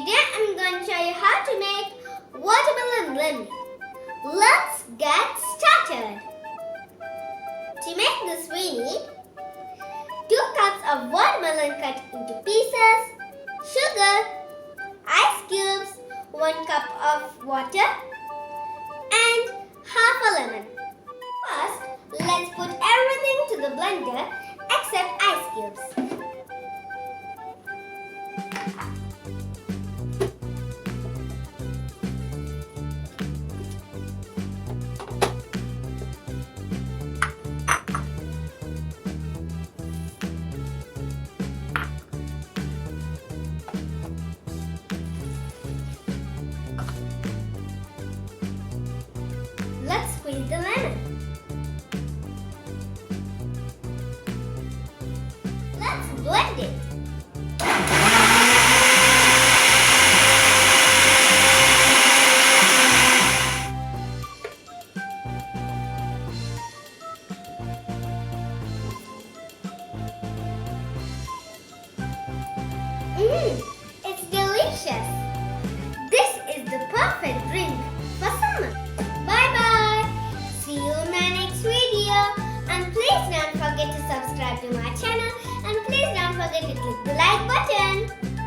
Today I'm going to show you how to make watermelon lemon. Let's get started. To make this we need 2 cups of watermelon cut into pieces, sugar, ice cubes, 1 cup of water and half a lemon. First, let's put everything to the blender except ice cubes. Let's squeeze the lemon. Let's blend it. It's delicious. This is the perfect drink for summer. Bye-bye. See you in my next video. And please don't forget to subscribe to my channel. And please don't forget to click the like button.